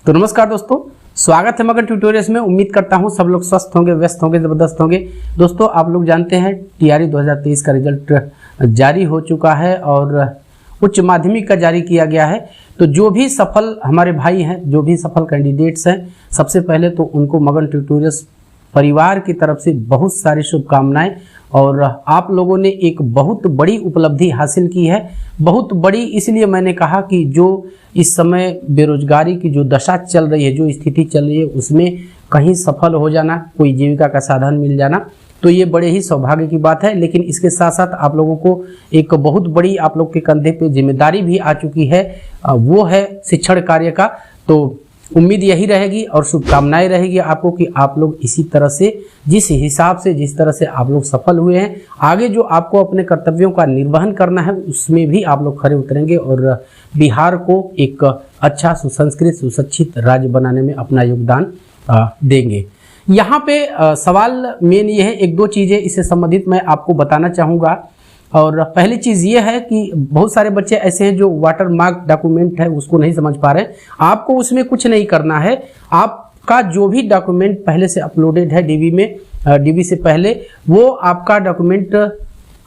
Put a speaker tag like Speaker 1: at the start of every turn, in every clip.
Speaker 1: तो नमस्कार दोस्तों, स्वागत है मगन ट्यूटोरियल्स में। उम्मीद करता हूं सब लोग स्वस्थ होंगे, व्यस्त होंगे, जबरदस्त होंगे। दोस्तों, आप लोग जानते हैं टीआरई 2023 का रिजल्ट जारी हो चुका है और उच्च माध्यमिक का जारी किया गया है। तो जो भी सफल हमारे भाई हैं, जो भी सफल कैंडिडेट्स हैं, सबसे पहले तो उनको मगन ट्यूटोरियल्स परिवार की तरफ से बहुत सारी शुभकामनाएं। और आप लोगों ने एक बहुत बड़ी उपलब्धि हासिल की है। बहुत बड़ी इसलिए मैंने कहा कि जो इस समय बेरोजगारी की जो दशा चल रही है, जो स्थिति चल रही है, उसमें कहीं सफल हो जाना, कोई जीविका का साधन मिल जाना, तो ये बड़े ही सौभाग्य की बात है। लेकिन इसके साथ साथ आप लोगों को एक बहुत बड़ी आप लोग के कंधे पे जिम्मेदारी भी आ चुकी है, वो है शिक्षण कार्य का। तो उम्मीद यही रहेगी और शुभकामनाएं रहेगी आपको कि आप लोग इसी तरह से, जिस हिसाब से, जिस तरह से आप लोग सफल हुए हैं, आगे जो आपको अपने कर्तव्यों का निर्वहन करना है उसमें भी आप लोग खरे उतरेंगे और बिहार को एक अच्छा, सुसंस्कृत, सुशिक्षित राज्य बनाने में अपना योगदान देंगे। यहाँ पे सवाल मेन ये है, एक दो चीज़ें इससे संबंधित मैं आपको बताना चाहूँगा। और पहली चीज़ ये है कि बहुत सारे बच्चे ऐसे हैं जो वाटर मार्क डॉक्यूमेंट है उसको नहीं समझ पा रहे हैं। आपको उसमें कुछ नहीं करना है। आपका जो भी डॉक्यूमेंट पहले से अपलोडेड है डीबी में, डीबी से पहले, वो आपका डॉक्यूमेंट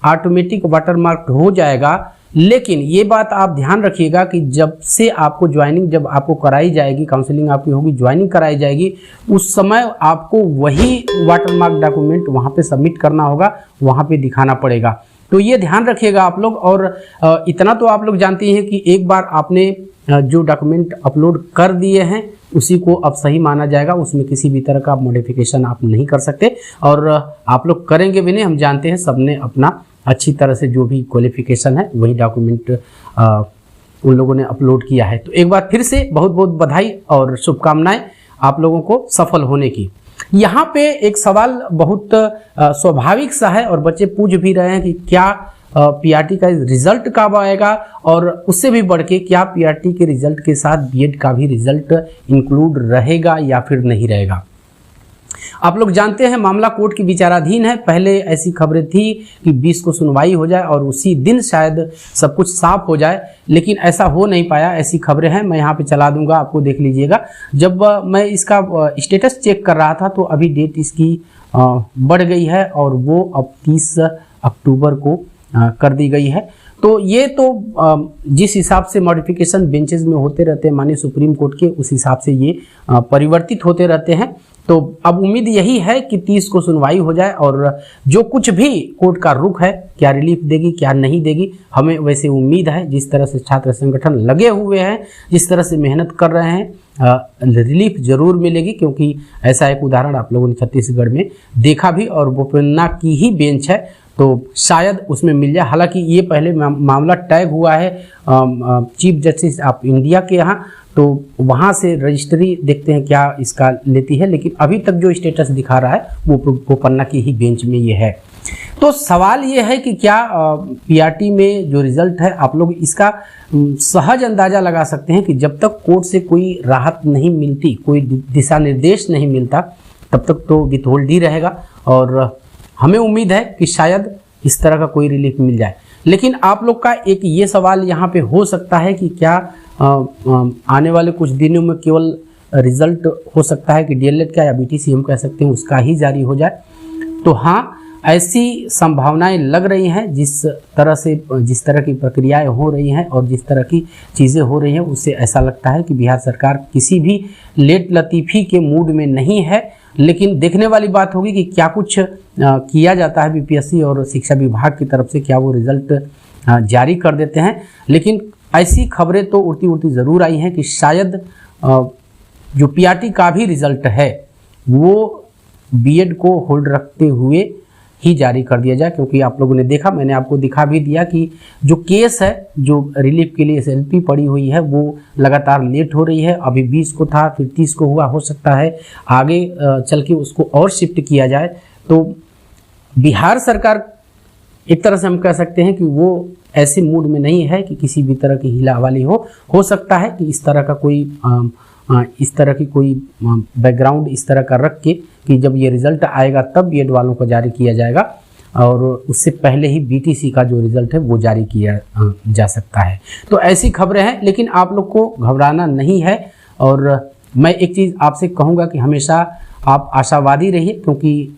Speaker 1: ऑटोमेटिक वाटर मार्क हो जाएगा। लेकिन ये बात आप ध्यान रखिएगा कि जब से आपको ज्वाइनिंग, जब आपको कराई जाएगी, काउंसलिंग आपकी होगी, ज्वाइनिंग कराई जाएगी, उस समय आपको वही वाटर मार्क डॉक्यूमेंट वहाँ पे सबमिट करना होगा, वहाँ पे दिखाना पड़ेगा। तो ये ध्यान रखिएगा आप लोग। और इतना तो आप लोग जानते हैं कि एक बार आपने जो डॉक्यूमेंट अपलोड कर दिए हैं उसी को अब सही माना जाएगा, उसमें किसी भी तरह का मॉडिफिकेशन आप नहीं कर सकते। और आप लोग करेंगे भी नहीं, हम जानते हैं सबने अपना अच्छी तरह से जो भी क्वालिफिकेशन है वही डॉक्यूमेंट उन लोगों ने अपलोड किया है। तो एक बार फिर से बहुत बहुत बधाई और शुभकामनाएं आप लोगों को सफल होने की। यहाँ पे एक सवाल बहुत स्वाभाविक सा है और बच्चे पूछ भी रहे हैं कि क्या पीआरटी का रिजल्ट कब आएगा, और उससे भी बढ़ के क्या पीआरटी के रिजल्ट के साथ बीएड का भी रिजल्ट इंक्लूड रहेगा या फिर नहीं रहेगा। आप लोग जानते हैं मामला कोर्ट की विचाराधीन है। पहले ऐसी खबरें थी कि 20 को सुनवाई हो जाए और उसी दिन शायद सब कुछ साफ हो जाए, लेकिन ऐसा हो नहीं पाया। ऐसी खबरें हैं, मैं यहाँ पे चला दूंगा, आपको देख लीजिएगा। जब मैं इसका स्टेटस चेक कर रहा था तो अभी डेट इसकी बढ़ गई है और वो अब 30 अक्टूबर को कर दी गई है। तो ये तो जिस हिसाब से मॉडिफिकेशन बेंचेस में होते रहते हैं माननीय सुप्रीम कोर्ट के, उस हिसाब से ये परिवर्तित होते रहते हैं। तो अब उम्मीद यही है कि 30 को सुनवाई हो जाए और जो कुछ भी कोर्ट का रुख है, क्या रिलीफ देगी क्या नहीं देगी, हमें वैसे उम्मीद है। जिस तरह से छात्र संगठन लगे हुए हैं, जिस तरह से मेहनत कर रहे हैं, रिलीफ जरूर मिलेगी। क्योंकि ऐसा एक उदाहरण आप लोगों ने छत्तीसगढ़ में देखा भी, और बोपन्ना की ही बेंच है तो शायद उसमें मिल जाए। हालांकि ये पहले मामला टैग हुआ है चीफ जस्टिस ऑफ इंडिया के यहाँ, तो वहाँ से रजिस्ट्री देखते हैं क्या इसका लेती है। लेकिन अभी तक जो स्टेटस दिखा रहा है वो बोपन्ना की ही बेंच में ये है। तो सवाल ये है कि क्या पीआरटी में जो रिजल्ट है, आप लोग इसका सहज अंदाजा लगा सकते हैं कि जब तक कोर्ट से कोई राहत नहीं मिलती, कोई दिशा निर्देश नहीं मिलता, तब तक तो विथहोल्ड ही रहेगा। और हमें उम्मीद है कि शायद इस तरह का कोई रिलीफ मिल जाए। लेकिन आप लोग का एक ये सवाल यहाँ पे हो सकता है कि क्या आने वाले कुछ दिनों में केवल रिजल्ट हो सकता है कि डीएलएड का या बीटीसी हम कह सकते हैं उसका ही जारी हो जाए। तो हाँ, ऐसी संभावनाएं लग रही हैं। जिस तरह की प्रक्रियाएं हो रही हैं और जिस तरह की चीज़ें हो रही हैं, उससे ऐसा लगता है कि बिहार सरकार किसी भी लेट लतीफ़ी के मूड में नहीं है। लेकिन देखने वाली बात होगी कि क्या कुछ किया जाता है बीपीएससी और शिक्षा विभाग की तरफ से, क्या वो रिजल्ट जारी कर देते हैं। लेकिन ऐसी खबरें तो उड़ती उड़ती ज़रूर आई हैं कि शायद जो पीआरटी का भी रिजल्ट है वो बीएड को होल्ड रखते हुए ही जारी कर दिया जाए। क्योंकि आप लोगों ने देखा, मैंने आपको दिखा भी दिया कि जो केस है, जो रिलीफ के लिए एसएलपी पड़ी हुई है, वो लगातार लेट हो रही है। अभी 20 को था, फिर 30 को हुआ, हो सकता है आगे चल के उसको और शिफ्ट किया जाए। तो बिहार सरकार एक तरह से हम कह सकते हैं कि वो ऐसे मूड में नहीं है कि किसी भी तरह की हिलावाली हो सकता है कि इस तरह की कोई बैकग्राउंड इस तरह का रख के कि जब ये रिजल्ट आएगा तब बीएड वालों को जारी किया जाएगा, और उससे पहले ही बीटीसी का जो रिजल्ट है वो जारी किया जा सकता है। तो ऐसी खबरें हैं, लेकिन आप लोग को घबराना नहीं है और मैं एक चीज़ आपसे कहूँगा कि हमेशा आप आशावादी रहिए, क्योंकि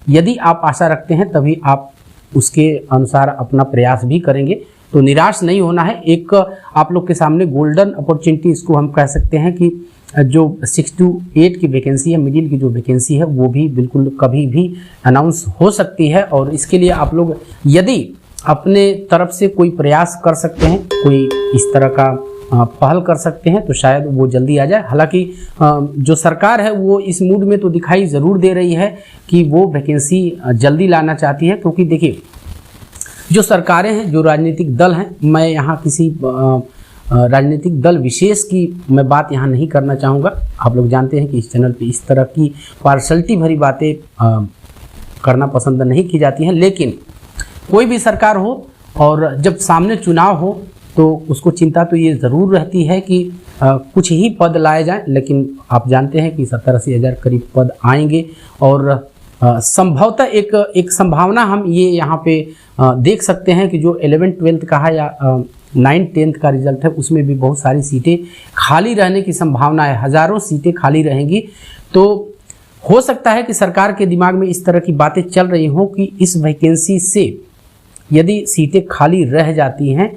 Speaker 1: यदि आप आशा रखते हैं तभी आप उसके अनुसार अपना प्रयास भी करेंगे। तो निराश नहीं होना है। एक आप लोग के सामने गोल्डन अपॉर्चुनिटी इसको हम कह सकते हैं कि जो 6 to 8 की वैकेंसी है, मिडिल की जो वैकेंसी है, वो भी बिल्कुल कभी भी अनाउंस हो सकती है। और इसके लिए आप लोग यदि अपने तरफ से कोई प्रयास कर सकते हैं, कोई इस तरह का पहल कर सकते हैं, तो शायद वो जल्दी आ जाए। हालांकि जो सरकार है वो इस मूड में तो दिखाई ज़रूर दे रही है कि वो वैकेंसी जल्दी लाना चाहती है, क्योंकि देखिए जो सरकारें हैं, जो राजनीतिक दल हैं, मैं यहाँ किसी राजनीतिक दल विशेष की मैं बात यहाँ नहीं करना चाहूँगा। आप लोग जानते हैं कि इस चैनल पे इस तरह की पार्शलिटी भरी बातें करना पसंद नहीं की जाती हैं, लेकिन कोई भी सरकार हो और जब सामने चुनाव हो तो उसको चिंता तो ये ज़रूर रहती है कि कुछ ही पद लाए जाएं, लेकिन आप जानते हैं कि 70-80 हज़ार करीब पद आएंगे। और संभवतः एक संभावना हम ये यहाँ पे देख सकते हैं कि जो 11th-12th का है या 9th-10th का रिजल्ट है, उसमें भी बहुत सारी सीटें खाली रहने की संभावना है। हज़ारों सीटें खाली रहेंगी। तो हो सकता है कि सरकार के दिमाग में इस तरह की बातें चल रही हों कि इस वैकेंसी से यदि सीटें खाली रह जाती हैं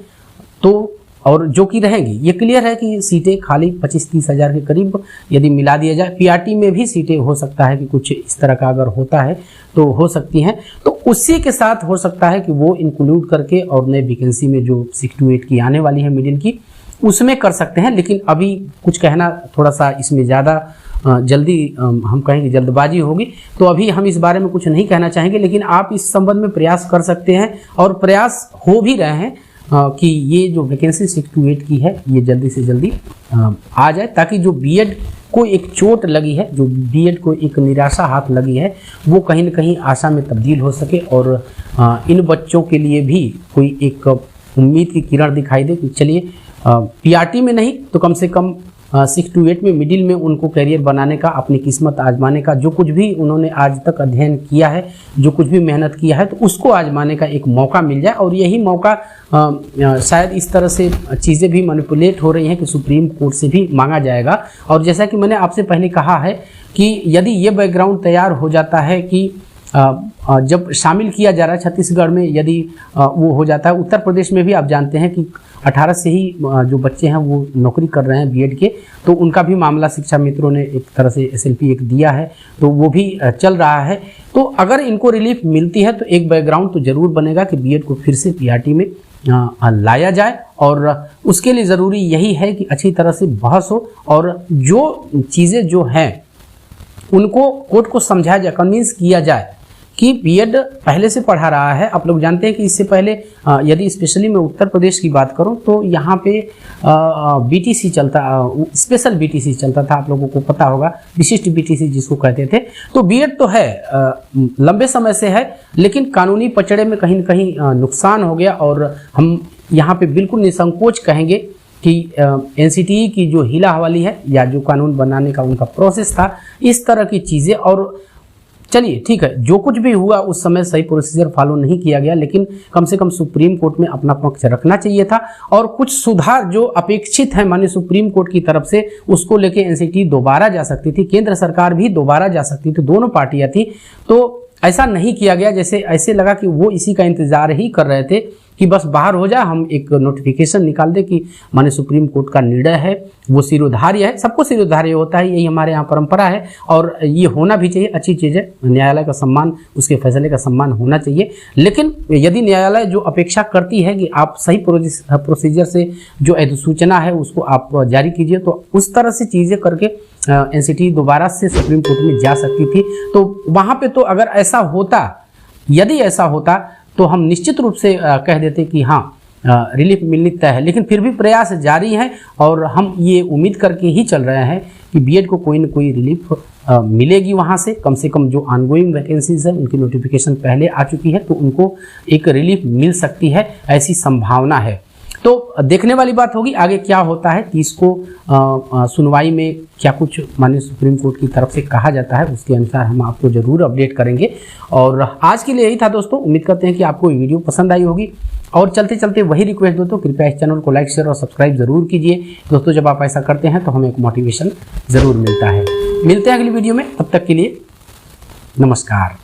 Speaker 1: तो, और जो कि रहेंगी, ये क्लियर है कि सीटें खाली 25-30 हज़ार के करीब यदि मिला दिया जाए। पीआरटी में भी सीटें हो सकता है कि कुछ इस तरह का अगर होता है तो हो सकती हैं, तो उसी के साथ हो सकता है कि वो इंक्लूड करके और नए वैकेंसी में जो 6 to 8 की आने वाली है मिडिल की, उसमें कर सकते हैं। लेकिन अभी कुछ कहना थोड़ा सा इसमें ज़्यादा जल्दी हम कहेंगे जल्दबाजी होगी, तो अभी हम इस बारे में कुछ नहीं कहना चाहेंगे। लेकिन आप इस संबंध में प्रयास कर सकते हैं और प्रयास हो भी रहे हैं कि ये जो वैकेंसी 6 to 8 की है ये जल्दी से जल्दी आ जाए, ताकि जो बीएड को एक चोट लगी है, जो बीएड को एक निराशा हाथ लगी है, वो कहीं न कहीं आशा में तब्दील हो सके और इन बच्चों के लिए भी कोई एक उम्मीद की किरण दिखाई दे कि चलिए पीआरटी में नहीं तो कम से कम 6 to 8 में मिडिल में उनको करियर बनाने का, अपनी किस्मत आजमाने का, जो कुछ भी उन्होंने आज तक अध्ययन किया है, जो कुछ भी मेहनत किया है, तो उसको आजमाने का एक मौका मिल जाए। और यही मौका शायद इस तरह से चीज़ें भी मैनिपुलेट हो रही हैं कि सुप्रीम कोर्ट से भी मांगा जाएगा। और जैसा कि मैंने आपसे पहले कहा है कि यदि ये बैकग्राउंड तैयार हो जाता है कि जब शामिल किया जा रहा है छत्तीसगढ़ में, यदि वो हो जाता है, उत्तर प्रदेश में भी आप जानते हैं कि 18 से ही जो बच्चे हैं वो नौकरी कर रहे हैं बीएड के, तो उनका भी मामला शिक्षा मित्रों ने एक तरह से एसएलपी एक दिया है, तो वो भी चल रहा है। तो अगर इनको रिलीफ मिलती है तो एक बैकग्राउंड तो ज़रूर बनेगा कि बीएड को फिर से पीआरटी में लाया जाए। और उसके लिए ज़रूरी यही है कि अच्छी तरह से बहस हो और जो चीज़ें जो हैं उनको कोर्ट को समझाया जाए, कन्विंस किया जाए कि बीएड पहले से पढ़ा रहा है। आप लोग जानते हैं कि इससे पहले यदि स्पेशली मैं उत्तर प्रदेश की बात करूं तो यहाँ पे बीटीसी चलता, स्पेशल बीटीसी चलता था, आप लोगों को पता होगा, विशिष्ट बीटीसी जिसको कहते थे। तो बीएड तो है, लंबे समय से है, लेकिन कानूनी पचड़े में कहीं न कहीं नुकसान हो गया। और हम यहाँ पे बिल्कुल निसंकोच कहेंगे कि एनसीटीई की जो हीला हवाली है या जो कानून बनाने का उनका प्रोसेस था, इस तरह की चीज़ें, और चलिए ठीक है, जो कुछ भी हुआ उस समय सही प्रोसीजर फॉलो नहीं किया गया, लेकिन कम से कम सुप्रीम कोर्ट में अपना पक्ष रखना चाहिए था। और कुछ सुधार जो अपेक्षित है माननीय सुप्रीम कोर्ट की तरफ से, उसको लेके एनसीटीई दोबारा जा सकती थी, केंद्र सरकार भी दोबारा जा सकती थी, दोनों पार्टियां थी। तो ऐसा नहीं किया गया, जैसे ऐसे लगा कि वो इसी का इंतजार ही कर रहे थे कि बस बाहर हो जाए, हम एक नोटिफिकेशन निकाल दे कि माननीय सुप्रीम कोर्ट का निर्णय है वो सिरोधार्य है। सबको सिरोधार्य होता है, यही हमारे यहाँ परंपरा है और ये होना भी चाहिए, अच्छी चीज़ है। न्यायालय का सम्मान, उसके फैसले का सम्मान होना चाहिए। लेकिन यदि न्यायालय जो अपेक्षा करती है कि आप सही प्रोसीजर से जो अधिसूचना है उसको आप जारी कीजिए, तो उस तरह से चीज़ें करके एनसीटीई दोबारा से सुप्रीम कोर्ट में जा सकती थी। तो वहाँ पे तो अगर ऐसा होता, यदि ऐसा होता, तो हम निश्चित रूप से कह देते कि हाँ रिलीफ मिलनी तय है। लेकिन फिर भी प्रयास जारी है और हम ये उम्मीद करके ही चल रहे हैं कि बीएड को कोई न कोई रिलीफ मिलेगी वहाँ से कम जो ऑनगोइंग वैकेंसीज है उनकी नोटिफिकेशन पहले आ चुकी है, तो उनको एक रिलीफ मिल सकती है, ऐसी संभावना है। तो देखने वाली बात होगी आगे क्या होता है, 30 को सुनवाई में क्या कुछ माननीय सुप्रीम कोर्ट की तरफ से कहा जाता है, उसके अनुसार हम आपको जरूर अपडेट करेंगे। और आज के लिए यही था दोस्तों, उम्मीद करते हैं कि आपको ये वीडियो पसंद आई होगी। और चलते चलते वही रिक्वेस्ट दोस्तों, कृपया इस चैनल को लाइक शेयर और सब्सक्राइब जरूर कीजिए दोस्तों। जब आप ऐसा करते हैं तो हमें एक मोटिवेशन जरूर मिलता है। मिलते हैं अगली वीडियो में, तब तक के लिए नमस्कार।